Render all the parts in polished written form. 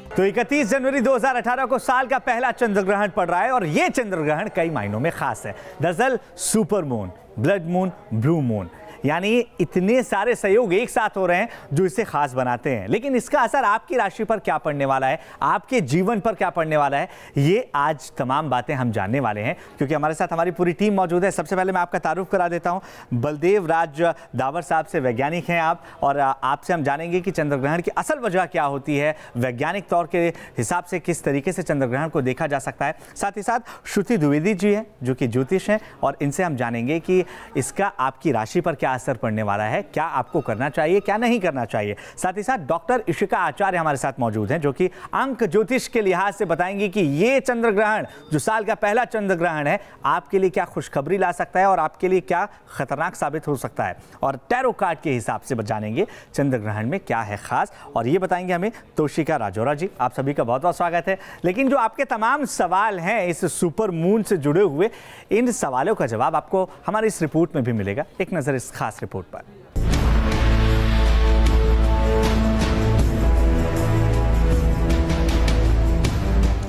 तो 31 जनवरी 2018 को साल का पहला चंद्र ग्रहण पड़ रहा है और ये चंद्र ग्रहण कई मायनों में खास है। दरअसल super moon, blood moon, blue moon, यानी इतने सारे सहयोग एक साथ हो रहे हैं जो इसे खास बनाते हैं। लेकिन इसका असर आपकी राशि पर क्या पड़ने वाला है, आपके जीवन पर क्या पड़ने वाला है, ये आज तमाम बातें हम जानने वाले हैं, क्योंकि हमारे साथ हमारी पूरी टीम मौजूद है। सबसे पहले मैं आपका तारुफ करा देता हूं, बलदेव राज दावर साहब से वैज्ञानिक हैं आप, और आपसे हम जानेंगे कि चंद्र ग्रहण की असल वजह क्या होती है, वैज्ञानिक तौर के हिसाब से किस तरीके से चंद्र ग्रहण को देखा जा सकता है। साथ ही साथ श्रुति द्विवेदी जी हैं जो कि ज्योतिष हैं, और इनसे हम जानेंगे कि इसका आपकी राशि पर क्या असर पड़ने वाला है, क्या आपको करना चाहिए, क्या नहीं करना चाहिए। साथ ही साथ डॉक्टर इशिका आचार्य हमारे साथ मौजूद हैं जो कि अंक ज्योतिष के लिहाज से बताएंगे कि ये चंद्र ग्रहण जो साल का पहला चंद्र ग्रहण है आपके लिए क्या खुशखबरी ला सकता है और आपके लिए क्या खतरनाक साबित हो सकता है। और टैरो कार्ड के हिसाब से जानेंगे चंद्र ग्रहण में क्या है खास, और ये बताएंगे हमें तोशिका राजौरा जी। आप सभी का बहुत बहुत स्वागत है। लेकिन जो आपके तमाम सवाल हैं इस सुपर मून से जुड़े हुए, इन सवालों का जवाब आपको हमारी इस रिपोर्ट में भी मिलेगा। एक नजर इस खास रिपोर्ट पर।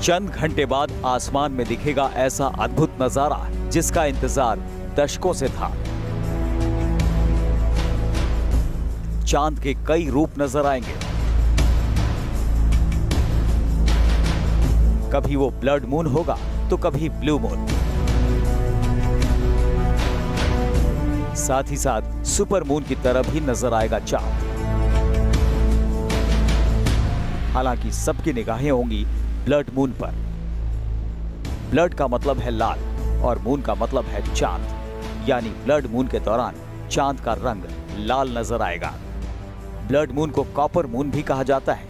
चंद घंटे बाद आसमान में दिखेगा ऐसा अद्भुत नजारा जिसका इंतजार दशकों से था। चांद के कई रूप नजर आएंगे। कभी वो ब्लड मून होगा तो कभी ब्लू मून। साथ ही साथ सुपर मून की तरह भी नजर आएगा चांद। हालांकि सबकी निगाहें होंगी ब्लड मून पर। ब्लड का मतलब है लाल और मून का मतलब है चांद, यानी ब्लड मून के दौरान चांद का रंग लाल नजर आएगा। ब्लड मून को कॉपर मून भी कहा जाता है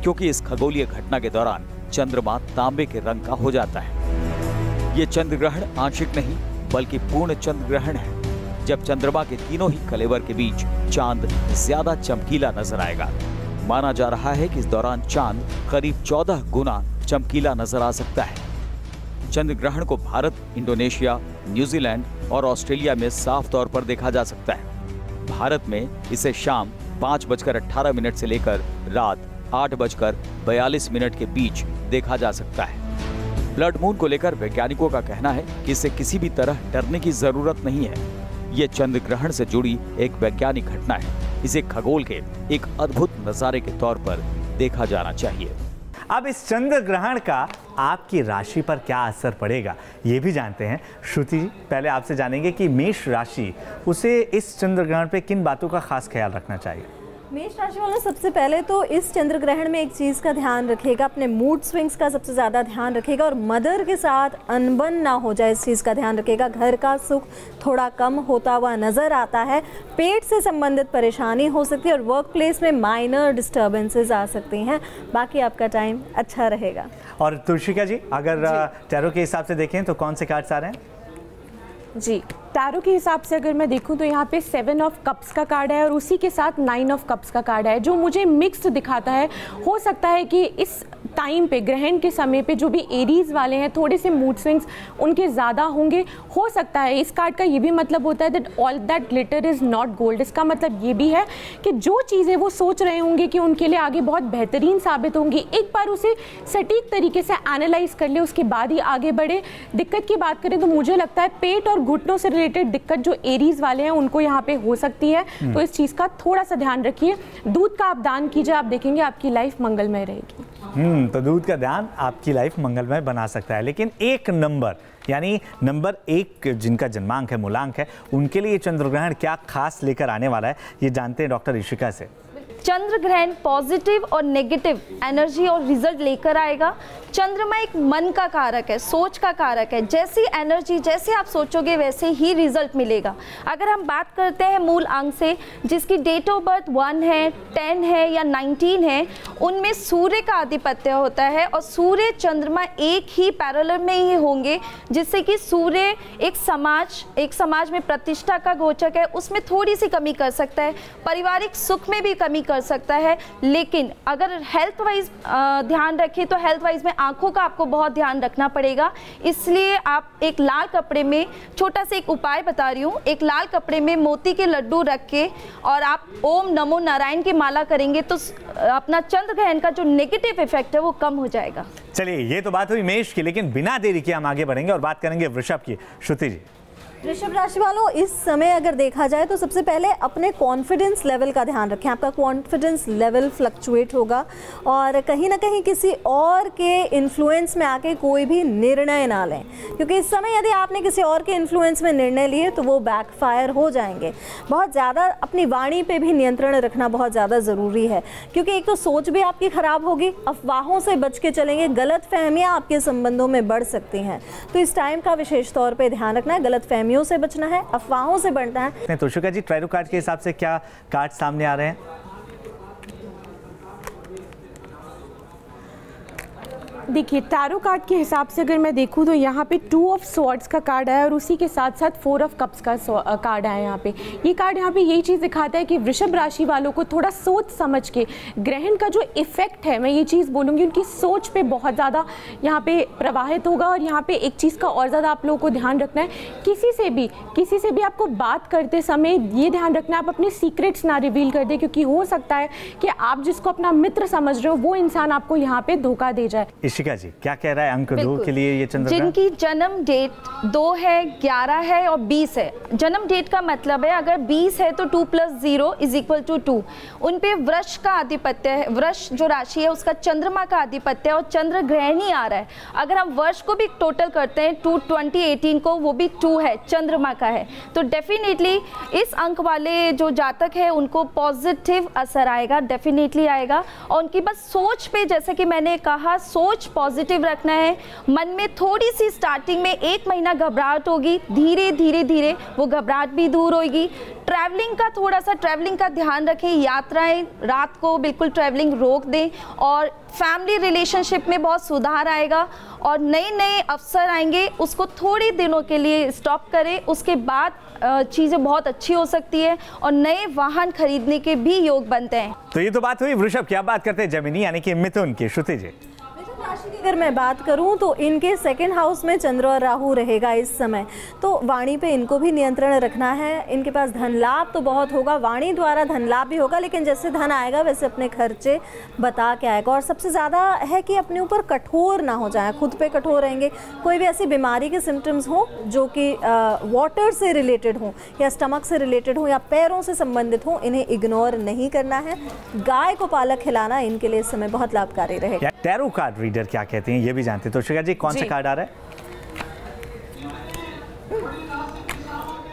क्योंकि इस खगोलीय घटना के दौरान चंद्रमा तांबे के रंग का हो जाता है। यह चंद्र ग्रहण आंशिक नहीं बल्कि पूर्ण चंद्र ग्रहण है, जब चंद्रमा के तीनों ही कलेवर के बीच चांद ज्यादा चमकीला नजर आएगा। माना जा रहा है कि इस दौरान चांद करीब 14 गुना चमकीला नजर आ सकता है। चंद्र ग्रहण को भारत, इंडोनेशिया, न्यूजीलैंड और ऑस्ट्रेलिया में साफ तौर पर देखा जा सकता है। भारत में इसे शाम 5:18 से लेकर रात 8:42 के बीच देखा जा सकता है। ब्लड मून को लेकर वैज्ञानिकों का कहना है कि इससे किसी भी तरह डरने की जरूरत नहीं है। ये चंद्र ग्रहण से जुड़ी एक वैज्ञानिक घटना है। इसे खगोल के एक अद्भुत नजारे के तौर पर देखा जाना चाहिए। अब इस चंद्र ग्रहण का आपकी राशि पर क्या असर पड़ेगा ये भी जानते हैं। श्रुति जी, पहले आपसे जानेंगे कि मेष राशि, उसे इस चंद्र ग्रहण पे किन बातों का खास ख्याल रखना चाहिए। मेष राशि वालों सबसे पहले तो इस चंद्र ग्रहण में एक चीज़ का ध्यान रखिएगा, अपने मूड स्विंग्स का सबसे ज़्यादा ध्यान रखिएगा, और मदर के साथ अनबन ना हो जाए इस चीज़ का ध्यान रखिएगा। घर का सुख थोड़ा कम होता हुआ नज़र आता है। पेट से संबंधित परेशानी हो सकती है और वर्क प्लेस में माइनर डिस्टर्बेंसेस आ सकती हैं। बाकी आपका टाइम अच्छा रहेगा। और तुलसिका जी, अगर टैरो के हिसाब से देखें तो कौन से कार्ड्स आ रहे हैं? जी, टैरो के हिसाब से अगर मैं देखूं तो यहाँ पे 7 ऑफ कप्स का कार्ड है और उसी के साथ 9 ऑफ कप्स का कार्ड है, जो मुझे मिक्स्ड दिखाता है। हो सकता है कि इस टाइम पे, ग्रहण के समय पे, जो भी एरीज वाले हैं थोड़े से मूड स्विंग्स उनके ज़्यादा होंगे। हो सकता है इस कार्ड का ये भी मतलब होता है that all that glitter is not gold. इसका मतलब ये भी है कि जो चीज़ें वो सोच रहे होंगे कि उनके लिए आगे बहुत बेहतरीन साबित होंगी, एक बार उसे सटीक तरीके से एनालाइज कर ले, उसके बाद ही आगे बढ़े। दिक्कत की बात करें तो मुझे लगता है पेट और घुटनों से रिलेटेड दिक्कत जो एरीज वाले हैं उनको यहाँ पे हो सकती है, तो इस चीज़ का थोड़ा सा ध्यान रखिए। दूध का आप दान कीजिए, आप देखेंगे आपकी लाइफ मंगलमय रहेगी। तो दूध का दान आपकी लाइफ मंगलमय बना सकता है। लेकिन एक नंबर, यानी नंबर 1 जिनका जन्मांक है, मूलांक है, उनके लिए चंद्र ग्रहण क्या खास लेकर आने वाला है, ये जानते हैं डॉक्टर इशिका से। चंद्र ग्रहण पॉजिटिव और नेगेटिव एनर्जी और रिजल्ट लेकर आएगा। चंद्रमा एक मन का कारक है, सोच का कारक है। जैसी एनर्जी, जैसे आप सोचोगे वैसे ही रिजल्ट मिलेगा। अगर हम बात करते हैं मूल अंक से, जिसकी डेट ऑफ बर्थ 1 है, 10 है या 19 है, उनमें सूर्य का आधिपत्य होता है और सूर्य चंद्रमा एक ही पैरेलल में ही होंगे, जिससे कि सूर्य एक समाज में प्रतिष्ठा का गोचक है, उसमें थोड़ी सी कमी कर सकता है। पारिवारिक सुख में भी कमी कर कर सकता है। लेकिन अगर हेल्थ वाइज ध्यान रखें तो हेल्थ वाइज में आंखों का आपको बहुत ध्यान रखना पड़ेगा। इसलिए आप एक लाल कपड़े में, छोटा सा एक उपाय बता रही हूँ, एक लाल कपड़े में मोती के लड्डू रख के और आप ओम नमो नारायण की माला करेंगे तो अपना चंद्र ग्रहण का जो नेगेटिव इफेक्ट है वो कम हो जाएगा। चलिए, ये तो बात हुई मेष की, लेकिन बिना देरी के हम आगे बढ़ेंगे और बात करेंगे वृषभ की। श्रुति जी। वृषभ राशि वालों, इस समय अगर देखा जाए तो सबसे पहले अपने कॉन्फिडेंस लेवल का ध्यान रखें। आपका कॉन्फिडेंस लेवल फ्लक्चुएट होगा और कहीं ना कहीं किसी और के इन्फ्लुएंस में आके कोई भी निर्णय ना लें, क्योंकि इस समय यदि आपने किसी और के इन्फ्लुएंस में निर्णय लिए तो वो बैकफायर हो जाएंगे। बहुत ज़्यादा अपनी वाणी पे भी नियंत्रण रखना बहुत ज़्यादा ज़रूरी है, क्योंकि एक तो सोच भी आपकी ख़राब होगी, अफवाहों से बच के चलेंगे, गलत फहमियाँ आपके संबंधों में बढ़ सकती हैं। तो इस टाइम का विशेष तौर पर ध्यान रखना है, गलत फहमियों से बचना है, अफवाहों से बढ़ना है। तोशिका जी, ट्रैरो कार्ड के हिसाब से क्या कार्ड सामने आ रहे हैं? देखिए, टैरो कार्ड के हिसाब से अगर मैं देखूं तो यहाँ पे 2 ऑफ स्वॉर्ड्स का कार्ड है और उसी के साथ साथ 4 ऑफ कप्स का कार्ड है। यहाँ पे ये कार्ड यहाँ पे यही चीज़ दिखाता है कि वृषभ राशि वालों को थोड़ा सोच समझ के ग्रहण का जो इफेक्ट है, मैं ये चीज़ बोलूँगी, उनकी सोच पे बहुत ज़्यादा यहाँ पे प्रवाहित होगा। और यहाँ पे एक चीज़ का और ज़्यादा आप लोगों को ध्यान रखना है, किसी से भी आपको बात करते समय ये ध्यान रखना है आप अपने सीक्रेट्स ना रिवील कर दे, क्योंकि हो सकता है कि आप जिसको अपना मित्र समझ रहे हो वो इंसान आपको यहाँ पे धोखा दे जाए। इशिका जी, क्या कह रहा है अंक 2 के लिए ये चंद्र? जिनकी जन्म डेट 2 है, 11 है और 20 है, जन्म डेट का मतलब है अगर 20 है तो 2 + 0 = 2। उन पे वृष का आधिपत्य है, वृष जो राशि है उसका चंद्रमा का आधिपत्य है और चंद्र ग्रहण ही आ रहा है। अगर हम वर्ष को भी टोटल करते हैं 2018 को, वो भी 2 है, चंद्रमा का है। तो डेफिनेटली इस अंक वाले जो जातक है उनको पॉजिटिव असर आएगा, डेफिनेटली आएगा। और उनकी बस सोच पे, जैसे कि मैंने कहा, सोच पॉजिटिव रखना है। मन में थोड़ी सी स्टार्टिंग में 1 महीना घबराहट होगी, धीरे धीरे वो घबराहट भी दूर होगी। ट्रैवलिंग का थोड़ा सा ट्रैवलिंग का ध्यान रखें, यात्राएं रात को बिल्कुल ट्रैवलिंग रोक दें और फैमिली रिलेशनशिप में बहुत सुधार आएगा और नए अवसर आएंगे, उसको थोड़ी दिनों के लिए स्टॉप करें, उसके बाद चीज़ें बहुत अच्छी हो सकती है और नए वाहन खरीदने के भी योग बनते हैं। तो ये तो बात हुई वृषभ की। अब बात करते हैं जमिनी यानी कि मिथुन की। श्रुति जी। अगर मैं बात करूं तो इनके 2nd हाउस में चंद्र और राहु रहेगा इस समय, तो वाणी पे इनको भी नियंत्रण रखना है। इनके पास धन लाभ तो बहुत होगा, वाणी द्वारा धन लाभ भी होगा, लेकिन जैसे धन आएगा वैसे अपने खर्चे बता के आएगा। और सबसे ज़्यादा है कि अपने ऊपर कठोर ना हो जाए, खुद पे कठोर रहेंगे। कोई भी ऐसी बीमारी के सिम्टम्स हो जो कि वाटर से रिलेटेड हो या स्टमक से रिलेटेड हो या पैरों से संबंधित हो, इन्हें इग्नोर नहीं करना है। गाय को पालक खिलाना इनके लिए इस समय बहुत लाभकारी रहेगा। टैरो कार्ड रीडर क्या कहते हैं ये भी जानते हैं। तो शिखा जी, कौन सा कार्ड आ रहा है?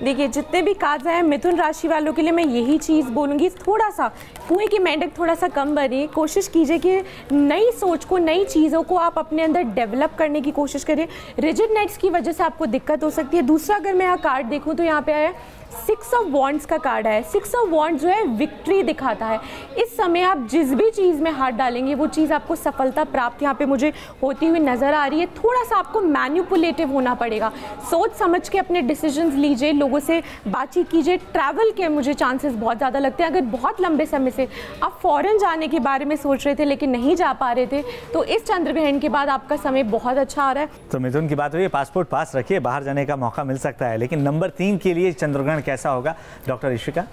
देखिए, जितने भी कार्ड्स हैं मिथुन राशि वालों के लिए मैं यही चीज़ बोलूँगी, थोड़ा सा कुएं की मेंढक थोड़ा सा कम बनिए। कोशिश कीजिए कि नई सोच को, नई चीज़ों को आप अपने अंदर डेवलप करने की कोशिश करें। रिजिड नेट्स की वजह से आपको दिक्कत हो सकती है। दूसरा, अगर मैं यहाँ कार्ड देखूँ तो यहाँ पे आया 6 ऑफ वॉन्ड्स का कार्ड है। 6 ऑफ वॉन्ड्स जो है विक्ट्री दिखाता है। इस समय आप जिस भी चीज़ में हाथ डालेंगे वो चीज़ आपको सफलता प्राप्त यहाँ पे मुझे होती हुई नज़र आ रही है। थोड़ा सा आपको मैनिपुलेटिव होना पड़ेगा, सोच समझ के अपने डिसीजंस लीजिए, लोगों से बातचीत कीजिए। ट्रैवल के मुझे चांसेस बहुत ज़्यादा लगते हैं। अगर बहुत लंबे समय से आप फॉरेन जाने के बारे में सोच रहे थे लेकिन नहीं जा पा रहे थे, तो इस चंद्र ग्रहण के बाद आपका समय बहुत अच्छा आ रहा है। तो मिथुन की बात हुई, पासपोर्ट पास रखिए, बाहर जाने का मौका मिल सकता है। लेकिन नंबर 3 के लिए चंद्रग्रहण कैसा होगा डॉक्टर इशिका?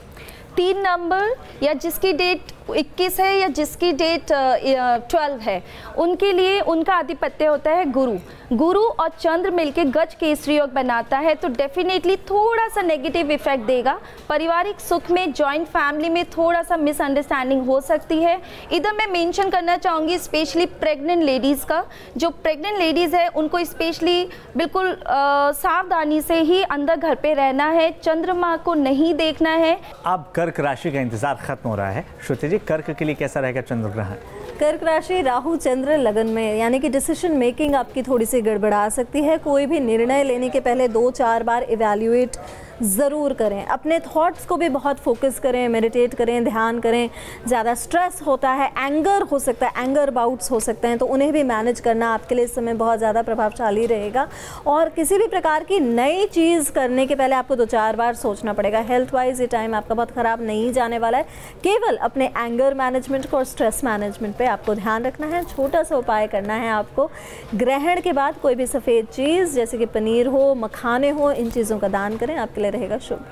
3 नंबर या जिसकी डेट 21 है या जिसकी डेट 12 है, उनके लिए उनका आधिपत्य होता है गुरु और चंद्र मिलके गज केसरी योग बनाता है। तो डेफिनेटली थोड़ा सा नेगेटिव इफेक्ट देगा। पारिवारिक सुख में, जॉइंट फैमिली में थोड़ा सा मिसअंडरस्टैंडिंग हो सकती है। इधर मैं मेंशन करना चाहूँगी स्पेशली प्रेग्नेंट लेडीज़ का। जो प्रेग्नेंट लेडीज़ है उनको स्पेशली बिल्कुल सावधानी से ही अंदर घर पे रहना है, चंद्रमा को नहीं देखना है। अब कर्क राशि का इंतजार खत्म हो रहा है। श्रुति जी, कर्क के लिए कैसा रहेगा चंद्र ग्रहण? कर्क राशि राहु चंद्र लगन में, यानी कि डिसीजन मेकिंग आपकी थोड़ी सी गड़बड़ा सकती है। कोई भी निर्णय लेने के पहले 2-4 बार इवैल्यूएट ज़रूर करें। अपने थॉट्स को भी बहुत फोकस करें, मेडिटेट करें, ध्यान करें। ज़्यादा स्ट्रेस होता है, एंगर हो सकता है, एंगर बाउट्स हो सकते हैं, तो उन्हें भी मैनेज करना आपके लिए इस समय बहुत ज़्यादा प्रभावशाली रहेगा। और किसी भी प्रकार की नई चीज़ करने के पहले आपको 2-4 बार सोचना पड़ेगा। हेल्थ वाइज ये टाइम आपका बहुत ख़राब नहीं जाने वाला है। केवल अपने एंगर मैनेजमेंट को और स्ट्रेस मैनेजमेंट पे आपको ध्यान रखना है। छोटा सा उपाय करना है आपको, ग्रहण के बाद कोई भी सफ़ेद चीज़ जैसे कि पनीर हो, मखाने हो, इन चीज़ों का दान करें, आपके लिए रहेगा शुभ।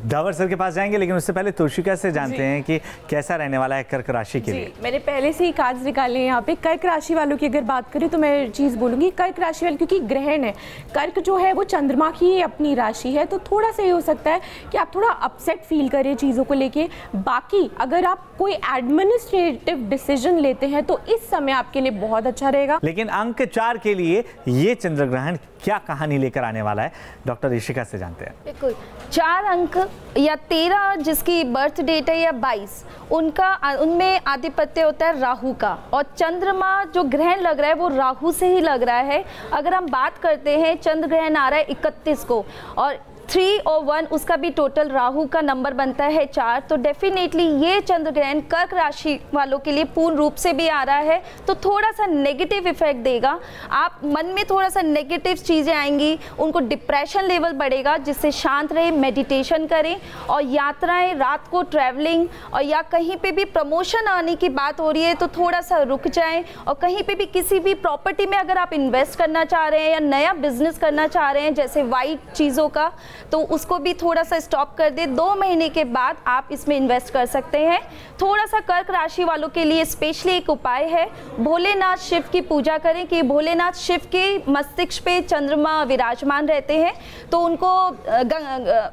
दावर सर के पास जाएंगे, लेकिन उससे पहले तोशिका से जानते हैं कि कैसा रहने वाला है कर्क राशि के लिए। मैंने पहले से ही कार्ड्स निकाले हैं यहाँ पे। कर्क राशि वालों की अगर बात करें तो मैं चीज़ बोलूँगी, कर्क राशि वाले, क्योंकि ग्रहण है, कर्क जो है वो चंद्रमा की अपनी राशि है, तो थोड़ा सा ये हो सकता है कि आप थोड़ा अपसेट फील करें चीज़ों को लेके। बाकी अगर आप कोई एडमिनिस्ट्रेटिव डिसीजन लेते हैं तो इस समय आपके लिए बहुत अच्छा रहेगा। लेकिन अंक 4 के लिए ये चंद्र ग्रहण क्या कहानी लेकर आने वाला है, डॉक्टर ऋषिका से जानते हैं। बिल्कुल, 4 अंक या 13 जिसकी बर्थ डेट है या 22, उनमें आधिपत्य होता है राहु का, और चंद्रमा जो ग्रहण लग रहा है वो राहु से ही लग रहा है। अगर हम बात करते हैं, चंद्र ग्रहण आ रहा है 31 को, और 3 और 1 उसका भी टोटल राहु का नंबर बनता है 4, तो डेफिनेटली ये चंद्र ग्रहण कर्क राशि वालों के लिए पूर्ण रूप से भी आ रहा है, तो थोड़ा सा नेगेटिव इफेक्ट देगा। आप मन में थोड़ा सा नेगेटिव चीज़ें आएंगी, उनको डिप्रेशन लेवल बढ़ेगा, जिससे शांत रहे, मेडिटेशन करें, और यात्राएं, रात को ट्रैवलिंग, और या कहीं पे भी प्रमोशन आने की बात हो रही है तो थोड़ा सा रुक जाएं। और कहीं पे भी किसी भी प्रॉपर्टी में अगर आप इन्वेस्ट करना चाह रहे हैं या नया बिजनेस करना चाह रहे हैं, जैसे वाइट चीज़ों का, तो उसको भी थोड़ा सा स्टॉप कर दे। 2 महीने के बाद आप इसमें इन्वेस्ट कर सकते हैं। थोड़ा सा कर्क राशि वालों के लिए स्पेशली एक उपाय है, भोलेनाथ शिव की पूजा करें, कि भोलेनाथ शिव के मस्तिष्क पे चंद्रमा विराजमान रहते हैं, तो उनको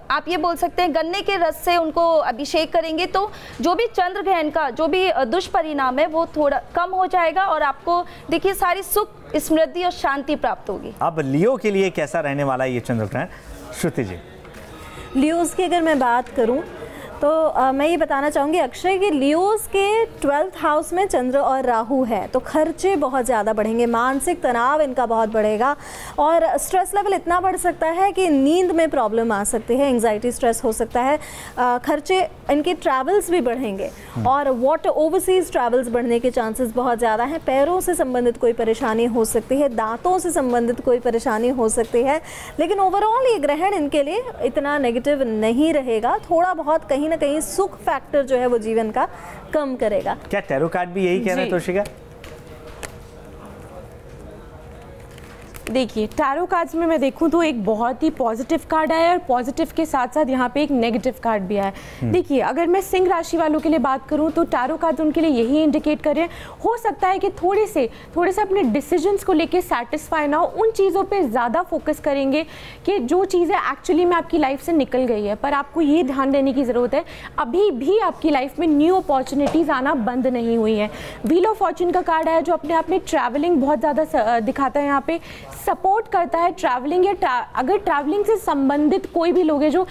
आप ये बोल सकते हैं गन्ने के रस से उनको अभिषेक करेंगे, तो जो भी चंद्र ग्रहण का जो भी दुष्परिणाम है वो थोड़ा कम हो जाएगा, और आपको देखिए सारी सुख, समृद्धि और शांति प्राप्त होगी। अब लियो के लिए कैसा रहने वाला है ये चंद्र ग्रहण, श्रुति जी? लियोज़ की अगर मैं बात करूं तो मैं ये बताना चाहूँगी अक्षय कि लियोज़ के 12th हाउस में चंद्र और राहु है, तो खर्चे बहुत ज़्यादा बढ़ेंगे, मानसिक तनाव इनका बहुत बढ़ेगा, और स्ट्रेस लेवल इतना बढ़ सकता है कि नींद में प्रॉब्लम आ सकती है, एंग्जाइटी, स्ट्रेस हो सकता है। खर्चे, इनके ट्रैवल्स भी बढ़ेंगे, और ओवरसीज़ ट्रैवल्स बढ़ने के चांसेस बहुत ज़्यादा हैं। पैरों से संबंधित कोई परेशानी हो सकती है, दांतों से संबंधित कोई परेशानी हो सकती है, लेकिन ओवरऑल ये ग्रहण इनके लिए इतना नेगेटिव नहीं रहेगा। थोड़ा बहुत कहीं ना कहीं सुख फैक्टर जो है वो जीवन का कम करेगा। क्या टैरो कार्ड भी यही कह रहे हैं तोशिका? देखिए, टैरो कार्ड्स में मैं देखूं तो एक बहुत ही पॉजिटिव कार्ड आया है, और पॉजिटिव के साथ साथ यहाँ पे एक नेगेटिव कार्ड भी आया है। देखिए, अगर मैं सिंह राशि वालों के लिए बात करूं तो टैरो कार्ड उनके लिए यही इंडिकेट कर रहे हैं, हो सकता है कि थोड़े से अपने डिसीजंस को लेके सेटिस्फाई ना हो, उन चीज़ों पे ज़्यादा फोकस करेंगे कि जो चीज़ें एक्चुअली में आपकी लाइफ से निकल गई है, पर आपको ये ध्यान देने की ज़रूरत है अभी भी आपकी लाइफ में न्यू अपॉर्चुनिटीज़ आना बंद नहीं हुई हैं। व्हील ऑफ फॉर्चून का कार्ड आया जो अपने आप में ट्रैवलिंग बहुत ज़्यादा दिखाता है, यहाँ पे सपोर्ट करता है ट्रैवलिंग, या अगर ट्रैवलिंग से संबंधित कोई भी लोग हैं जो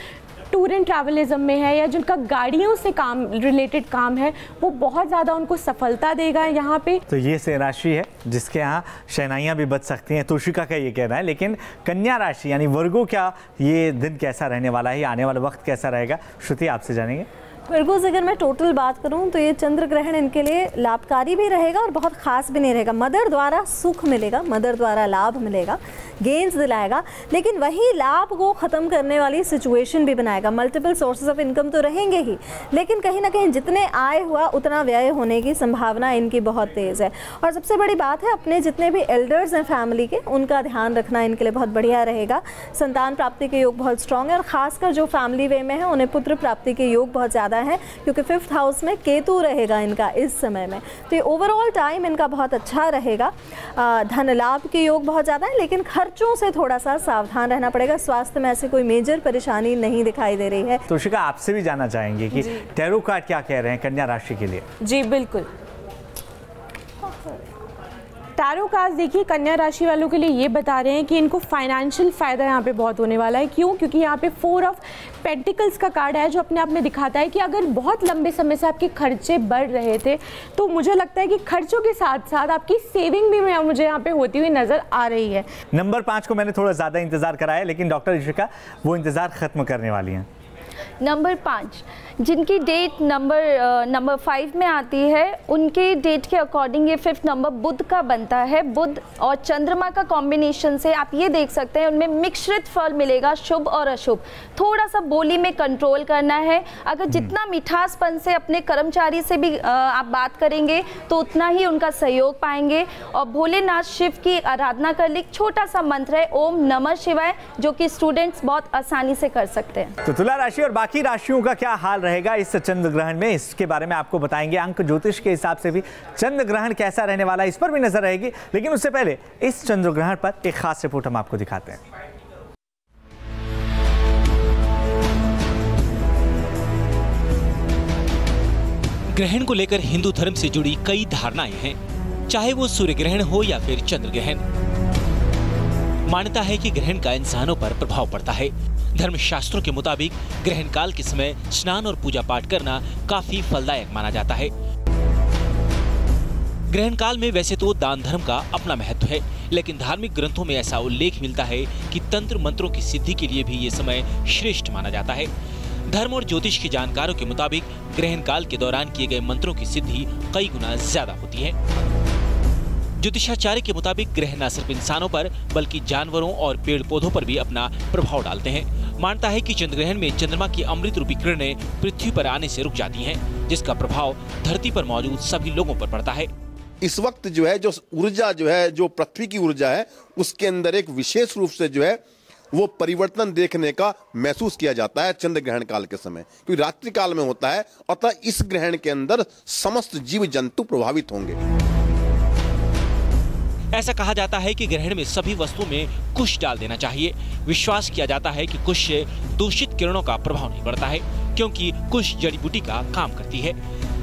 टूर एंड ट्रैवलिज्म में है या जिनका गाड़ियों से रिलेटेड काम है, वो बहुत ज़्यादा उनको सफलता देगा यहाँ पे। तो ये से राशि है जिसके यहाँ शहनाइयाँ भी बच सकती हैं, तोशिका का ये कहना है। लेकिन कन्या राशि यानी वर्गो, क्या ये दिन कैसा रहने वाला है, आने वाला वक्त कैसा रहेगा, श्रुति आपसे जानेंगे। वर्गोस अगर मैं टोटल बात करूं तो ये चंद्र ग्रहण इनके लिए लाभकारी भी रहेगा और बहुत खास भी नहीं रहेगा। मदर द्वारा सुख मिलेगा, मदर द्वारा लाभ मिलेगा, गेन्स दिलाएगा, लेकिन वही लाभ को ख़त्म करने वाली सिचुएशन भी बनाएगा। मल्टीपल सोर्सेज ऑफ इनकम तो रहेंगे ही, लेकिन कहीं ना कहीं जितने आय हुआ उतना व्यय होने की संभावना इनकी बहुत तेज़ है। और सबसे बड़ी बात है, अपने जितने भी एल्डर्स हैं फैमिली के, उनका ध्यान रखना इनके लिए बहुत बढ़िया रहेगा। संतान प्राप्ति के योग बहुत स्ट्रॉन्ग है, और ख़ासकर जो फैमिली वे में है उन्हें पुत्र प्राप्ति के योग बहुत ज़्यादा है, क्योंकि 5th हाउस में केतु रहेगा इनका इस समय में। तो ये ओवरऑल टाइम इनका बहुत अच्छा रहेगा। धन लाभ के योग बहुत ज़्यादा है, लेकिन खर्चों से थोड़ा सा सावधान रहना पड़ेगा। स्वास्थ्य में ऐसे कोई मेजर परेशानी नहीं दिखाई दे रही है। तोशिका, आपसे भी जानना चाहेंगे कि टैरो कार्ड क्या कह रहे हैं कन्या राशि के लिए? जी बिल्कुल, टैरो कार्ड्स देखिए कन्या राशि वालों के लिए ये बता रहे हैं कि इनको फाइनेंशियल फ़ायदा यहाँ पे बहुत होने वाला है। क्यों? क्योंकि यहाँ पे 4 ऑफ पेंटिकल्स का कार्ड है जो अपने आप में दिखाता है कि अगर बहुत लंबे समय से आपके खर्चे बढ़ रहे थे तो मुझे लगता है कि खर्चों के साथ साथ आपकी सेविंग भी मुझे यहाँ पे होती हुई नज़र आ रही है। नंबर 5 को मैंने थोड़ा ज़्यादा इंतज़ार कराया, लेकिन डॉक्टर ऋषिका वो इंतज़ार ख़त्म करने वाली हैं। नंबर 5 जिनकी डेट नंबर 5 में आती है, उनके डेट के अकॉर्डिंग ये 5th नंबर बुध का बनता है। बुध और चंद्रमा का कॉम्बिनेशन से आप ये देख सकते हैं उनमें मिश्रित फल मिलेगा, शुभ और अशुभ। थोड़ा सा बोली में कंट्रोल करना है। अगर जितना मिठासपन से अपने कर्मचारी से भी आप बात करेंगे तो उतना ही उनका सहयोग पाएंगे। और भोलेनाथ शिव की आराधना कर ली, छोटा सा मंत्र है ओम नमः शिवाय, जो कि स्टूडेंट्स बहुत आसानी से कर सकते हैं। तो तुला राशि और बाकी राशियों का क्या हाल रहेगा इस चंद्र ग्रहण में, इसके बारे में आपको बताएंगे। अंक ज्योतिष के हिसाब से भी चंद्र ग्रहण कैसा रहने वाला है, इस पर भी नजर रहेगी। लेकिन उससे पहले इस चंद्र ग्रहण पर एक खास रिपोर्ट हम आपको दिखाते हैं। ग्रहण को लेकर हिंदू धर्म से जुड़ी कई धारणाएं हैं, चाहे वो सूर्य ग्रहण हो या फिर चंद्र ग्रहण। मान्यता है कि ग्रहण का इंसानों पर प्रभाव पड़ता है। धर्मशास्त्रों के मुताबिक ग्रहण काल के समय स्नान और पूजा पाठ करना काफी फलदायक माना जाता है। ग्रहण काल में वैसे तो दान धर्म का अपना महत्व है, लेकिन धार्मिक ग्रंथों में ऐसा उल्लेख मिलता है कि तंत्र मंत्रों की सिद्धि के लिए भी ये समय श्रेष्ठ माना जाता है। धर्म और ज्योतिष के जानकारों के मुताबिक ग्रहण काल के दौरान किए गए मंत्रों की सिद्धि कई गुना ज्यादा होती है। ज्योतिषाचार्य के मुताबिक ग्रहण न सिर्फ इंसानों पर बल्कि जानवरों और पेड़ पौधों पर भी अपना प्रभाव डालते हैं। मानता है कि चंद्र ग्रहण में चंद्रमा की अमृत रूपी किरणें पृथ्वी पर आने से रुक जाती हैं, जिसका प्रभाव धरती पर मौजूद सभी लोगों पर पड़ता है। इस वक्त जो है, जो ऊर्जा जो है, जो पृथ्वी की ऊर्जा है, उसके अंदर एक विशेष रूप से जो है वो परिवर्तन देखने का महसूस किया जाता है चंद्र ग्रहण काल के समय, क्योंकि रात्रि काल में होता है। अतः इस ग्रहण के अंदर समस्त जीव जंतु प्रभावित होंगे। ऐसा कहा जाता है कि ग्रहण में सभी वस्तुओं में कुश डाल देना चाहिए। विश्वास किया जाता है कि कुश से दूषित किरणों का प्रभाव नहीं पड़ता है, क्योंकि कुश जड़ी बूटी का काम करती है।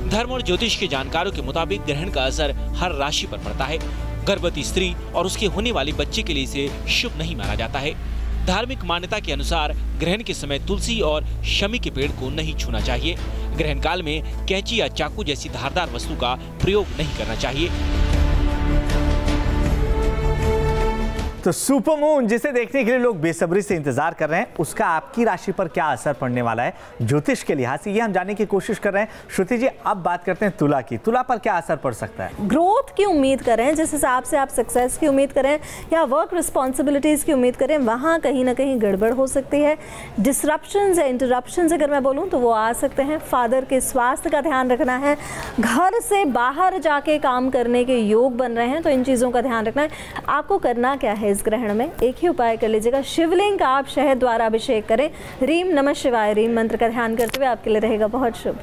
धर्म और ज्योतिष के जानकारों के मुताबिक ग्रहण का असर हर राशि पर पड़ता है। गर्भवती स्त्री और उसके होने वाले बच्चे के लिए इसे शुभ नहीं माना जाता है। धार्मिक मान्यता के अनुसार ग्रहण के समय तुलसी और शमी के पेड़ को नहीं छूना चाहिए। ग्रहण काल में कैंची या चाकू जैसी धारदार वस्तु का प्रयोग नहीं करना चाहिए। तो सुपर मून जिसे देखने के लिए लोग बेसब्री से इंतजार कर रहे हैं, उसका आपकी राशि पर क्या असर पड़ने वाला है ज्योतिष के लिहाज से, ये हम जानने की कोशिश कर रहे हैं। श्रुति जी, अब बात करते हैं तुला की। तुला पर क्या असर पड़ सकता है? ग्रोथ की उम्मीद करें, जिस हिसाब से आप सक्सेस की उम्मीद करें या वर्क रिस्पॉन्सिबिलिटीज की उम्मीद करें, वहाँ कहीं ना कहीं गड़बड़ हो सकती है। डिसरप्शंस या इंटरप्शंस अगर मैं बोलूँ तो वो आ सकते हैं। फादर के स्वास्थ्य का ध्यान रखना है। घर से बाहर जाके काम करने के योग बन रहे हैं, तो इन चीज़ों का ध्यान रखना है। आपको करना क्या है इस ग्रहण में? एक ही उपाय कर लीजिएगा, शिवलिंग का आप शहद द्वारा अभिषेक करें। रीम नमः शिवाय रीम मंत्र का ध्यान करते हुए आपके लिए रहेगा बहुत शुभ।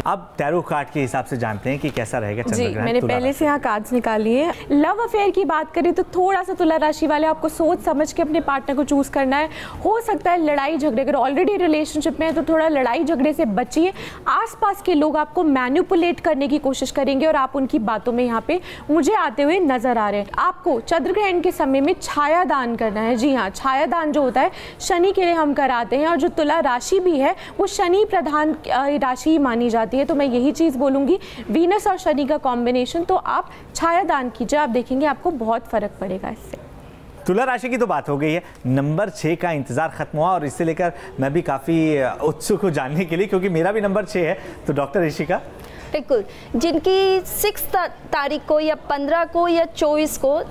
अब टैरो कार्ड के हिसाब से जानते हैं कि कैसा रहेगा चंद्र ग्रहण। मैंने पहले से यहाँ कार्ड्स निकाली है। लव अफेयर की बात करें तो थोड़ा सा तुला राशि वाले आपको सोच समझ के अपने पार्टनर को चूज करना है। हो सकता है लड़ाई झगड़े, अगर ऑलरेडी रिलेशनशिप में है तो थोड़ा लड़ाई झगड़े से बचिए। आसपास के लोग आपको मैनिपुलेट करने की कोशिश करेंगे और आप उनकी बातों में यहाँ पे मुझे आते हुए नजर आ रहे हैं। आपको चंद्र ग्रहण के समय में छाया दान करना है। जी हाँ, छाया दान जो होता है शनि के लिए हम कराते हैं, और जो तुला राशि भी है वो शनि प्रधान राशि मानी जाती है। तो मैं यही चीज बोलूंगी, वीनस और शनि का कॉम्बिनेशन, तो आप छाया दान कीजिए, आप देखेंगे आपको बहुत फर्क पड़ेगा इससे। तुला राशि की तो बात हो गई है। नंबर 6 का इंतजार खत्म हुआ और इससे लेकर मैं भी काफी उत्सुक हूँ जानने के लिए, क्योंकि मेरा भी नंबर 6 है। तो डॉक्टर ऋषिका, बिल्कुल, जिनकी 6 तारीख को या 15 को या 24 को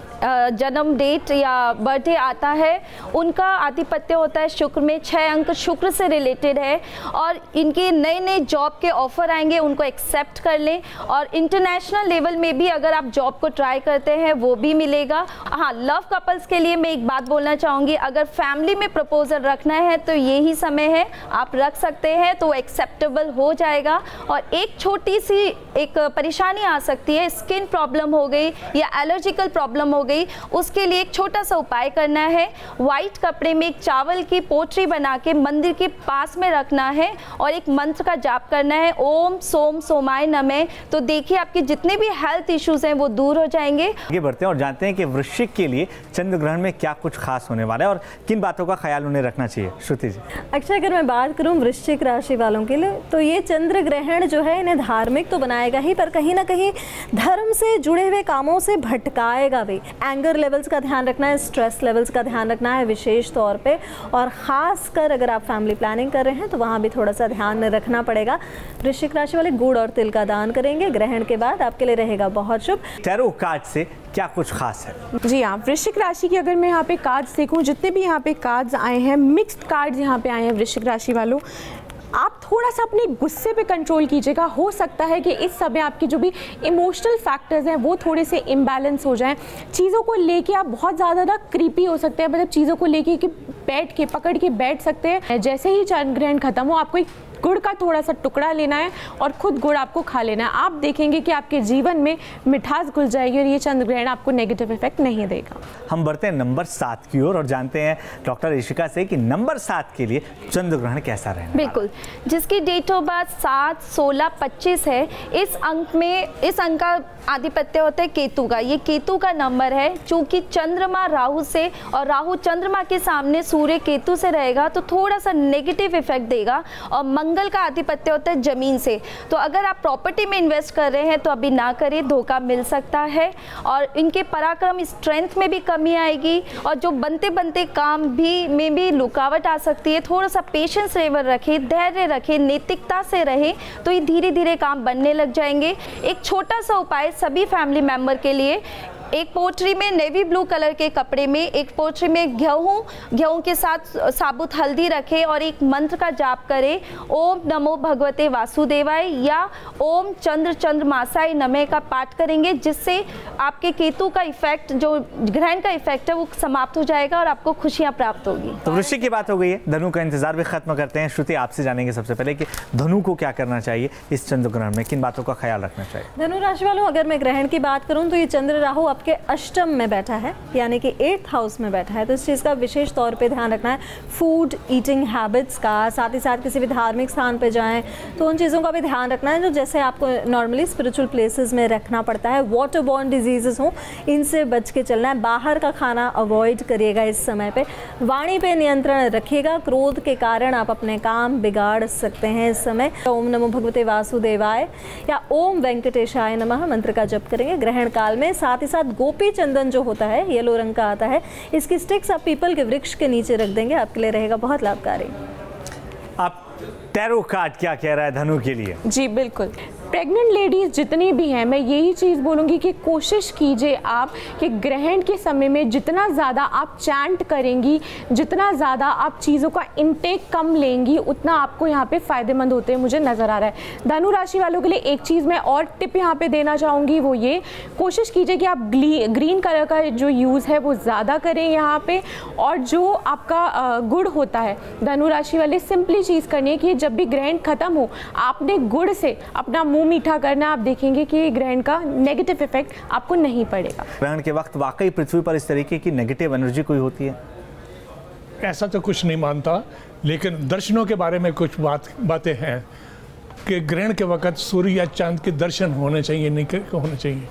जन्म डेट या बर्थडे आता है, उनका आधिपत्य होता है शुक्र में। 6 अंक शुक्र से रिलेटेड है और इनके नए नए जॉब के ऑफर आएंगे, उनको एक्सेप्ट कर लें। और इंटरनेशनल लेवल में भी अगर आप जॉब को ट्राई करते हैं वो भी मिलेगा। हाँ, लव कपल्स के लिए मैं एक बात बोलना चाहूँगी, अगर फैमिली में प्रपोजल रखना है तो यही समय है, आप रख सकते हैं, तो एक्सेप्टेबल हो जाएगा। और एक छोटी सी एक परेशानी आ सकती है, स्किन प्रॉब्लम हो गई या एलर्जिकल प्रॉब्लम हो गई, उसके लिए एक छोटा सा उपाय करना है। वाइट कपड़े में एक चावल की पोटली बना के मंदिर के पास में रखना है और एक मंत्र का जाप करना है, ओम सोम सोमाय नमः। तो देखिए आपके जितने भी हेल्थ इश्यूज हैं वो दूर हो जाएंगे। आगे बढ़ते हैं और जानते हैं कि वृश्चिक के लिए चंद्र ग्रहण में क्या कुछ खास होने वाला है और किन बातों का ख्याल उन्हें रखना चाहिए। श्रुति जी। अक्षय, अगर मैं बात करूं वृश्चिक राशि वालों के लिए, तो ये चंद्र ग्रहण जो है इन्हें धार्मिक तो बनाएगा ही, पर कहीं ना कहीं धर्म से जुड़े हुए कामों से भटकाएगा भी। एंगर लेवल्स का ध्यान रखना है, स्ट्रेस लेवल्स का ध्यान रखना है विशेष तौर पे, और खासकर अगर आप फैमिली प्लानिंग कर रहे हैं तो वहाँ भी थोड़ा सा ध्यान रखना पड़ेगा। वृश्चिक राशि वाले गुड़ और तिल का दान करेंगे, ग्रहण के बाद आपके लिए रहेगा बहुत शुभ। टैरो कार्ड से क्या कुछ खास है? जी हाँ, वृश्चिक राशि की अगर मैं यहाँ पे कार्ड्स देखूँ, जितने भी यहाँ पे कार्ड्स आए हैं, मिक्स्ड कार्ड्स यहाँ पे आए हैं वृश्चिक राशि वालों। आप थोड़ा सा अपने गुस्से पे कंट्रोल कीजिएगा। हो सकता है कि इस समय आपके जो भी इमोशनल फैक्टर्स हैं वो थोड़े से इम्बैलेंस हो जाएं। चीज़ों को लेके आप बहुत ज़्यादा ना क्रीपी हो सकते हैं, मतलब चीज़ों को लेके कि बैठ के पकड़ के बैठ सकते हैं। जैसे ही चंद्र ग्रहण खत्म हो, आपको एक गुड़ का थोड़ा सा टुकड़ा लेना है और खुद गुड़ आपको खा लेना है। आप देखेंगे कि आपके जीवन में मिठास घुल जाएगी और ये चंद्र ग्रहण आपको नेगेटिव इफेक्ट नहीं देगा। हम बढ़ते हैं नंबर 7 की ओर और जानते हैं डॉक्टर ऋषिका से कि नंबर 7 के लिए चंद्र ग्रहण कैसा रहेगा। बिल्कुल, जिसकी डेट ऑफ बर्थ 7, 16, 25 है, इस अंक का आधिपत्य होता है केतु का। ये केतु का नंबर है। चूंकि चंद्रमा राहु से और राहु चंद्रमा के सामने सूर्य केतु से रहेगा तो थोड़ा सा नेगेटिव इफेक्ट देगा। और मंगल का आधिपत्य होता है जमीन से। तो अगर आप प्रॉपर्टी में इन्वेस्ट कर रहे हैं तो अभी ना करें, धोखा मिल सकता है। और इनके पराक्रम स्ट्रेंथ में भी कमी आएगी और जो बनते बनते काम में भी रुकावट आ सकती है। थोड़ा सा पेशेंस लेवल रखें, धैर्य रखें, नैतिकता से रहें तो ये धीरे धीरे काम बनने लग जाएंगे। एक छोटा सा उपाय सभी फैमिली मेंबर के लिए, एक पोटली में नेवी ब्लू कलर के कपड़े में एक पोटली में गेहूं के साथ साबुत हल्दी रखें और एक मंत्र का जाप करें, ओम नमो भगवते वासुदेवाय या ओम चंद्रमासाय नमः का पाठ करेंगे, जिससे आपके केतु का इफेक्ट, जो ग्रहण का इफेक्ट है, वो समाप्त हो जाएगा और आपको खुशियां प्राप्त होगी। तो वृश्चिक की बात हो गई है, धनु का इंतजार भी खत्म करते हैं। श्रुति, आपसे जानेंगे सबसे पहले कि धनु को क्या करना चाहिए इस चंद्र ग्रहण में, किन बातों का ख्याल रखना चाहिए। धनु राशि वालों, अगर मैं ग्रहण की बात करूं तो ये चंद्र राहु आपके अष्टम में बैठा है, यानी कि 8th हाउस में बैठा है। तो इस चीज़ का विशेष तौर पे ध्यान रखना है, फूड ईटिंग हैबिट्स का। साथ ही साथ किसी भी धार्मिक स्थान पे जाएं तो उन चीज़ों का भी ध्यान रखना है जो जैसे आपको नॉर्मली स्पिरिचुअल प्लेसेस में रखना पड़ता है। वाटर बॉर्न डिजीजेस हों, इनसे बच के चलना है। बाहर का खाना अवॉइड करिएगा इस समय पे। वाणी पे नियंत्रण रखिएगा, क्रोध के कारण आप अपने काम बिगाड़ सकते हैं इस समय। ओम नमो भगवते वासुदेवाय या ओम वेंकटेशाय नमः मंत्र का जप करेंगे ग्रहण काल में। साथ ही साथ गोपी चंदन जो होता है, येलो रंग का आता है, इसकी स्टिक्स आप पीपल के वृक्ष के नीचे रख देंगे, आपके लिए रहेगा बहुत लाभकारी। आप टैरो कार्ड क्या कह रहा है धनु के लिए? जी बिल्कुल, प्रेग्नेंट लेडीज़ जितनी भी हैं, मैं यही चीज़ बोलूँगी कि कोशिश कीजिए आप कि ग्रहण के समय में जितना ज़्यादा आप चैंट करेंगी, जितना ज़्यादा आप चीज़ों का इनटेक कम लेंगी, उतना आपको यहाँ पे फ़ायदेमंद होते हैं मुझे नज़र आ रहा है। धनु राशि वालों के लिए एक चीज़ मैं और टिप यहाँ पे देना चाहूँगी, वो ये, कोशिश कीजिए कि आप ग्रीन कलर का जो यूज़ है वो ज़्यादा करें यहाँ पर। और जो आपका गुड़ होता है, धनु राशि वाले सिंपली चीज़ करनी है कि जब भी ग्रहण ख़त्म हो, आपने गुड़ से अपना मुंह मीठा करना। आप देखेंगे कि ग्रहण का नेगेटिव इफेक्ट आपको नहीं पड़ेगा। ग्रहण के वक्त वाकई पृथ्वी पर इस तरीके की नेगेटिव एनर्जी कोई होती है? ऐसा तो कुछ नहीं मानता, लेकिन दर्शनों के बारे में कुछ बातें हैं कि ग्रहण के वक्त सूर्य या चांद के दर्शन होने चाहिए, नहीं होने चाहिए।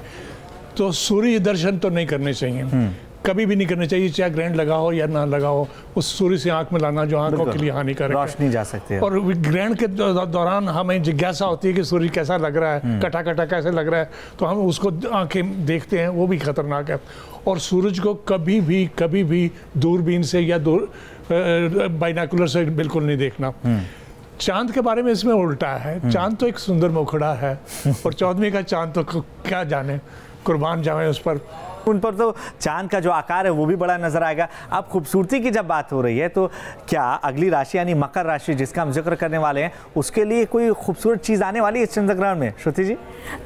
तो सूर्य दर्शन तो नहीं करने चाहिए, कभी भी नहीं करने चाहिए, चाहे ग्रहण लगा हो या ना लगा हो। उस सूर्य से आंख में लाना जो आंखों के लिए हानिकारक है, रोशनी जा सकती है। और ग्रहण के दौरान हमें जिज्ञासा होती है कि सूर्य कैसा लग रहा है, कटा कटा कैसे लग रहा है, तो हम उसको आंखें देखते हैं, वो भी खतरनाक है। और सूरज को कभी भी दूरबीन से या बाइनोकुलर से बिल्कुल नहीं देखना। चांद के बारे में इसमें उल्टा है, चांद तो एक सुंदर मुखड़ा है और 14वीं का चांद तो क्या जाने, कुर्बान जाए उस पर। उन पर तो चांद का जो आकार है वो भी बड़ा नजर आएगा। अब खूबसूरती की जब बात हो रही है तो क्या अगली राशि यानी मकर राशि जिसका हम जिक्र करने वाले हैं उसके लिए कोई खूबसूरत चीज आने वाली है इस चंद्र ग्रहण में? श्रुति जी।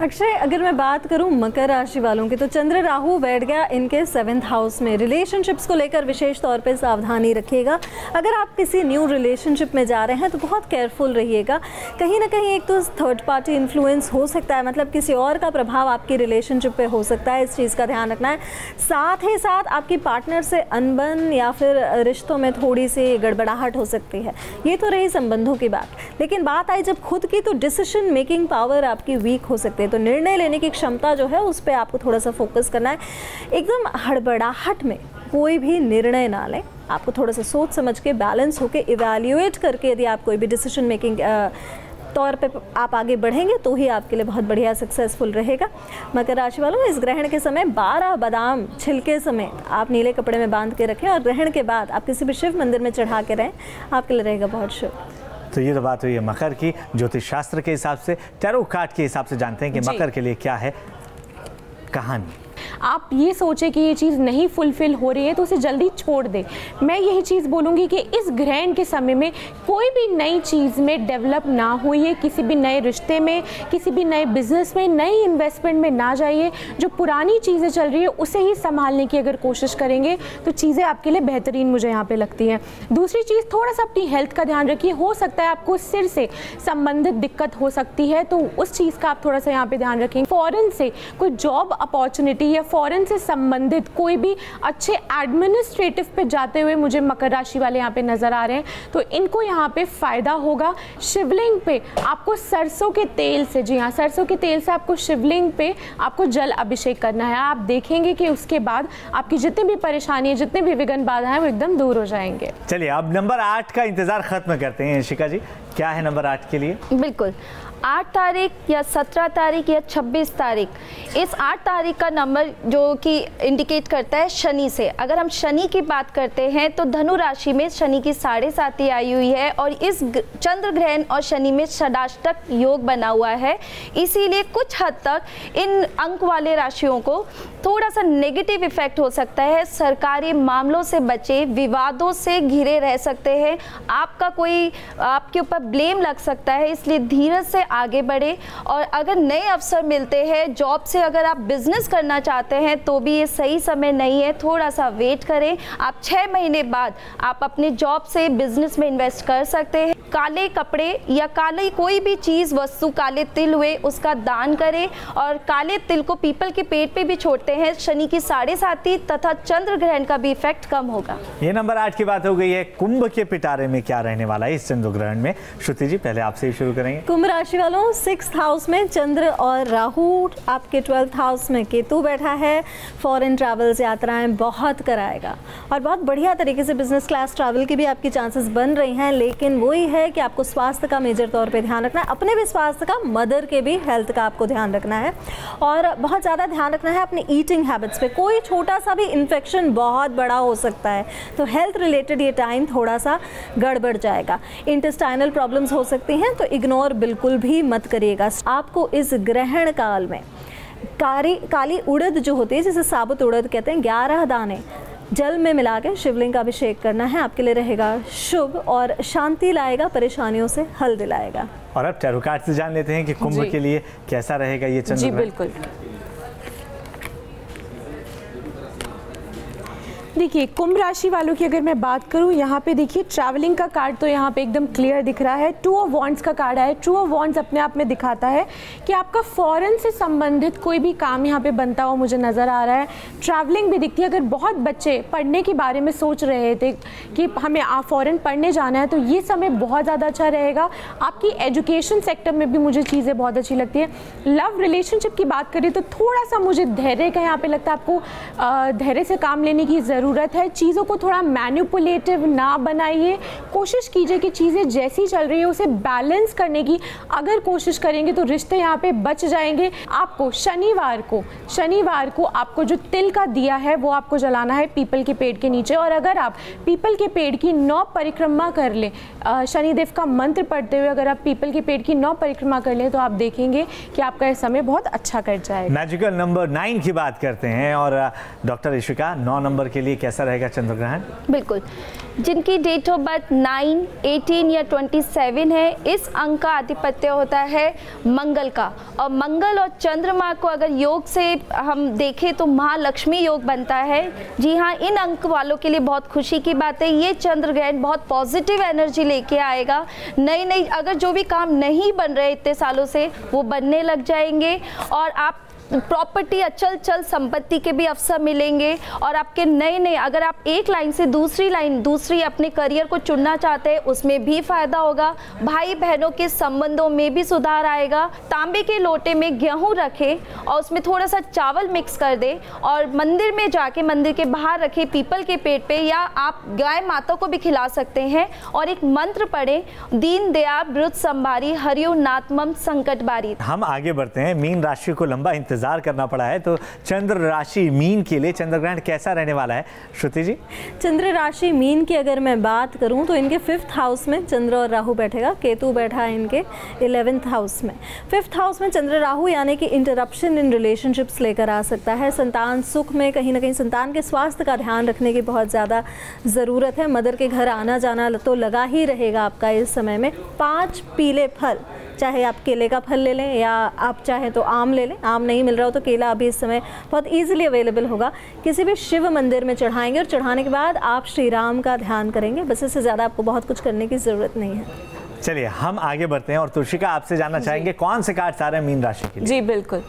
अक्षय, अगर मैं बात करूं मकर राशि वालों की तो चंद्र राहु बैठ गया इनके 7th हाउस में। रिलेशनशिप्स को लेकर विशेष तौर पे सावधानी रखिएगा। अगर आप किसी न्यू रिलेशनशिप में जा रहे हैं तो बहुत केयरफुल रहिएगा। कहीं ना कहीं एक तो थर्ड पार्टी इन्फ्लुएंस हो सकता है, मतलब किसी और का प्रभाव आपकी रिलेशनशिप पे हो सकता है, इस चीज़ का ध्यान रखना है। साथ ही साथ आपकी पार्टनर से अनबन या फिर रिश्तों में थोड़ी सी गड़बड़ाहट हो सकती है। ये तो रही संबंधों की बात, लेकिन बात आई जब खुद की तो डिसीजन मेकिंग पावर आपकी वीक हो सकती है। तो निर्णय लेने की क्षमता जो है उस पर आपको थोड़ा सा फोकस करना है। एकदम हड़बड़ाहट में कोई भी निर्णय ना लें, आपको थोड़ा सा सोच समझ के बैलेंस होके इवैल्यूएट करके यदि आप कोई भी डिसीजन मेकिंग तौर पे आप आगे बढ़ेंगे तो ही आपके लिए बहुत बढ़िया सक्सेसफुल रहेगा। मकर राशि वालों, इस ग्रहण के समय 12 बादाम छिलके समेत आप नीले कपड़े में बांध के रखें और ग्रहण के बाद आप किसी भी शिव मंदिर में चढ़ा के रहें, आपके लिए रहेगा बहुत शुभ। तो ये तो बात हुई है मकर की। ज्योतिष शास्त्र के हिसाब से, टैरो कार्ड के हिसाब से जानते हैं कि मकर के लिए क्या है कहानी। आप ये सोचे कि ये चीज़ नहीं फुलफिल हो रही है तो उसे जल्दी छोड़ दें। मैं यही चीज़ बोलूँगी कि इस ग्रहण के समय में कोई भी नई चीज़ में डेवलप ना होइए, किसी भी नए रिश्ते में, किसी भी नए बिजनेस में, नई इन्वेस्टमेंट में ना जाइए। जो पुरानी चीज़ें चल रही है उसे ही संभालने की अगर कोशिश करेंगे तो चीज़ें आपके लिए बेहतरीन मुझे यहाँ पे लगती है। दूसरी चीज़, थोड़ा सा अपनी हेल्थ का ध्यान रखिए। हो सकता है आपको सिर से संबंधित दिक्कत हो सकती है, तो उस चीज़ का आप थोड़ा सा यहाँ पे ध्यान रखेंगे। फॉरेन से कोई जॉब अपॉर्चुनिटी या फॉरेन से संबंधित कोई भी अच्छे एडमिनिस्ट्रेटिव पे जाते हुए मुझे मकर राशि वाले यहाँ पे नजर आ रहे हैं, तो इनको यहाँ पे फायदा होगा। शिवलिंग पे आपको सरसों के तेल से, जी हाँ, सरसों के तेल से आपको शिवलिंग पे आपको जल अभिषेक करना है। आप देखेंगे कि उसके बाद आपकी जितनी भी परेशानी है, जितने भी विघ्न बाधा है वो एकदम दूर हो जाएंगे। चलिए अब नंबर 8 का इंतजार खत्म करते हैं। शिखा जी, क्या है नंबर 8 के लिए? बिल्कुल, 8 तारीख या 17 तारीख या 26 तारीख, इस 8 तारीख का नंबर जो कि इंडिकेट करता है शनि से। अगर हम शनि की बात करते हैं तो धनु राशि में शनि की 7.5 आई हुई है और इस चंद्र ग्रहण और शनि में षडाष्टक योग बना हुआ है। इसीलिए कुछ हद तक इन अंक वाले राशियों को थोड़ा सा नेगेटिव इफेक्ट हो सकता है। सरकारी मामलों से बचे, विवादों से घिरे रह सकते हैं, आपका कोई आपके ऊपर ब्लेम लग सकता है, इसलिए धीरज से आगे बढ़े। और अगर नए अवसर मिलते हैं जॉब से, अगर आप बिजनेस करना चाहते हैं तो भी ये सही समय नहीं है, थोड़ा सा वेट करें। आप 6 महीने बाद आप अपने जॉब से बिजनेस में इन्वेस्ट कर सकते हैं। काले कपड़े या काले कोई भी चीज़ वस्तु, काले तिल हुए, उसका दान करें। और काले तिल को पीपल के पेड़ पे भी छोड़ते हैं, शनि की 7.5 तथा चंद्र ग्रहण का भी इफेक्ट कम होगा। ये नंबर 8 की बात हो गई है। कुंभ के पिटारे में क्या रहने वाला है इस चंद्र ग्रहण में? श्रुति जी, पहले आपसे ही शुरू करेंगे। कुंभ राशि वालों, 6th हाउस में चंद्र और राहु, आपके 12th हाउस में केतु बैठा है। फॉरेन ट्रैवल्स, यात्राएं बहुत कराएगा और बहुत बढ़िया तरीके से बिजनेस क्लास ट्रैवल की भी आपकी चांसेस बन रही हैं। लेकिन वही है कि आपको स्वास्थ्य का मेजर तौर पे ध्यान रखना है, अपने भी स्वास्थ्य का, मदर के भी हेल्थ का आपको ध्यान रखना है और बहुत ज़्यादा ध्यान रखना है अपने ईटिंग हैबिट्स पे। कोई छोटा सा भी इन्फेक्शन बहुत बड़ा हो सकता है, तो हेल्थ रिलेटेड ये टाइम थोड़ा सा गड़बड़ जाएगा। इंटेस्टाइनल प्रॉब्लम्स हो सकती हैं, तो इग्नोर बिल्कुल भी मत करिएगा। आपको इस ग्रहण काल में काली उड़द जो होती है, जिसे साबुत उड़द कहते हैं, 11 दाने जल में मिला के शिवलिंग का अभिषेक करना है, आपके लिए रहेगा शुभ और शांति लाएगा, परेशानियों से हल दिलाएगा। और अब टैरो कार्ड से जान लेते हैं कि कुंभ के लिए कैसा रहेगा ये चंद्र ग्रहण। जी बिल्कुल, देखिए कुंभ राशि वालों की अगर मैं बात करूं, यहाँ पे देखिए ट्रैवलिंग का कार्ड तो यहाँ पे एकदम क्लियर दिख रहा है। 2 ऑफ वॉन्ड्स का कार्ड है। 2 ऑफ वॉन्ड्स अपने आप में दिखाता है कि आपका फॉरेन से संबंधित कोई भी काम यहाँ पे बनता हुआ मुझे नज़र आ रहा है। ट्रैवलिंग भी दिखती है। अगर बहुत बच्चे पढ़ने के बारे में सोच रहे थे कि हमें फॉरेन पढ़ने जाना है, तो ये समय बहुत ज़्यादा अच्छा रहेगा। आपकी एजुकेशन सेक्टर में भी मुझे चीज़ें बहुत अच्छी लगती है। लव रिलेशनशिप की बात करें तो थोड़ा सा मुझे धैर्य का यहाँ पे लगता है, आपको धैर्य से काम लेने की ज़रूरत है। चीज़ों को थोड़ा मैनिपुलेटिव ना बनाइए, कोशिश कीजिए कि चीज़ें जैसी चल रही है उसे बैलेंस करने की अगर कोशिश करेंगे तो रिश्ते यहाँ पे बच जाएंगे। आपको शनिवार को आपको जो तिल का दिया है वो आपको जलाना है पीपल के पेड़ के नीचे, और अगर आप पीपल के पेड़ की 9 परिक्रमा कर लें, शनिदेव का मंत्र पढ़ते हुए अगर आप पीपल के पेड़ की 9 परिक्रमा कर लें तो आप देखेंगे कि आपका यह समय बहुत अच्छा कट जाएगा। मैजिकल नंबर 9 की बात करते हैं, और डॉक्टर ईशिका 9 नंबर के लिए कैसा रहेगा चंद्र ग्रहण? बिल्कुल, जिनकी डेट ऑफ बर्थ 9, 18 या 27 है, इस अंक का आधिपत्य होता है मंगल का, और मंगल और चंद्रमा को अगर योग से हम देखें तो महालक्ष्मी योग बनता है। जी हाँ, इन अंक वालों के लिए बहुत खुशी की बात है, ये चंद्र ग्रहण बहुत पॉजिटिव एनर्जी लेके आएगा। नई अगर जो भी काम नहीं बन रहे इतने सालों से वो बनने लग जाएंगे, और आप प्रॉपर्टी अचल चल संपत्ति के भी अवसर मिलेंगे, और आपके नए अगर आप एक लाइन से दूसरी अपने करियर को चुनना चाहते हैं उसमें भी फायदा होगा। भाई बहनों के संबंधों में भी सुधार आएगा। तांबे के लोटे में गेहूं रखें और उसमें थोड़ा सा चावल मिक्स कर दें और मंदिर में जाके मंदिर के बाहर रखें पीपल के पेड़ पे, या आप गाय माता को भी खिला सकते हैं, और एक मंत्र पढ़ें, दीन दयाल वृद्ध संभारी हरिओ नाथमम संकट बारी। हम आगे बढ़ते हैं। मीन राशि को लंबा इंतजार करना पड़ा है, तो चंद्र राशि मीन के लिए चंद्र ग्रहण कैसा रहने वाला है श्रुति जी? चंद्र राशि मीन की अगर मैं बात करूं तो इनके 5th हाउस में चंद्र और राहु बैठेगा, केतु बैठा है इनके 11th हाउस में। 5th हाउस में चंद्र राहु यानी कि इंटरप्शन इन रिलेशनशिप्स लेकर आ सकता है। संतान सुख में कहीं ना कहीं संतान के स्वास्थ्य का ध्यान रखने की बहुत ज़्यादा ज़रूरत है। मदर के घर आना जाना तो लगा ही रहेगा आपका इस समय में। 5 पीले फल, चाहे आप केले का फल ले लें या आप चाहे तो आम ले लें, आम नहीं मिल रहा हो तो केला अभी इस समय बहुत इजीली अवेलेबल होगा, किसी भी शिव मंदिर में चढ़ाएंगे, और चढ़ाने के बाद आप श्री राम का ध्यान करेंगे। बस इससे ज़्यादा आपको बहुत कुछ करने की ज़रूरत नहीं है। चलिए हम आगे बढ़ते हैं, और तुलसिका आपसे जानना चाहेंगे कौन से कार्ड आ रहे हैं मीन राशि के लिए? जी बिल्कुल,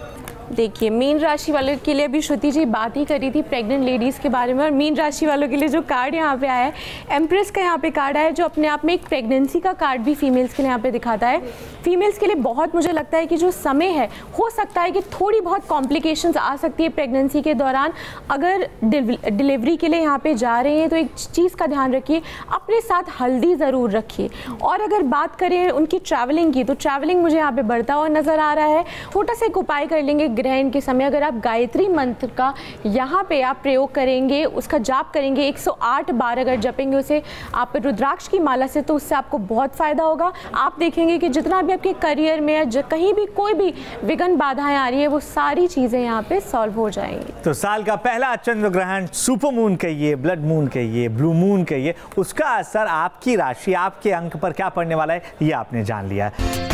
देखिए मीन राशि वालों के लिए अभी श्रुति जी बात ही करी थी प्रेग्नेंट लेडीज़ के बारे में, और मीन राशि वालों के लिए जो कार्ड यहाँ पे आया है, एम्प्रेस का यहाँ पे कार्ड आया है, जो अपने आप में एक प्रेगनेंसी का कार्ड भी फीमेल्स के लिए यहाँ पे दिखाता है। फीमेल्स के लिए बहुत मुझे लगता है कि जो समय है, हो सकता है कि थोड़ी बहुत कॉम्प्लिकेशंस आ सकती है प्रेगनेंसी के दौरान। अगर डिलीवरी के लिए यहाँ पे जा रहे हैं तो एक चीज़ का ध्यान रखिए, अपने साथ हल्दी ज़रूर रखिए। और अगर बात करें उनकी ट्रैवलिंग की, तो ट्रैवलिंग मुझे यहाँ पे बढ़ता हुआ नज़र आ रहा है। छोटा सा एक उपाय कर लेंगे ग्रहण के समय, अगर आप गायत्री मंत्र का यहाँ पे आप प्रयोग करेंगे, उसका जाप करेंगे 108 बार अगर जपेंगे उसे आप रुद्राक्ष की माला से, तो उससे आपको बहुत फायदा होगा। आप देखेंगे कि जितना भी आपके करियर में या कहीं भी कोई भी विघ्न बाधाएं आ रही है वो सारी चीजें यहाँ पे सॉल्व हो जाएंगी। तो साल का पहला चंद्र ग्रहण सुपर मून कहिए, ब्लड मून कहिए, ब्लू मून कहिए, उसका असर आपकी राशि, आपके अंक पर क्या पड़ने वाला है ये आपने जान लिया है।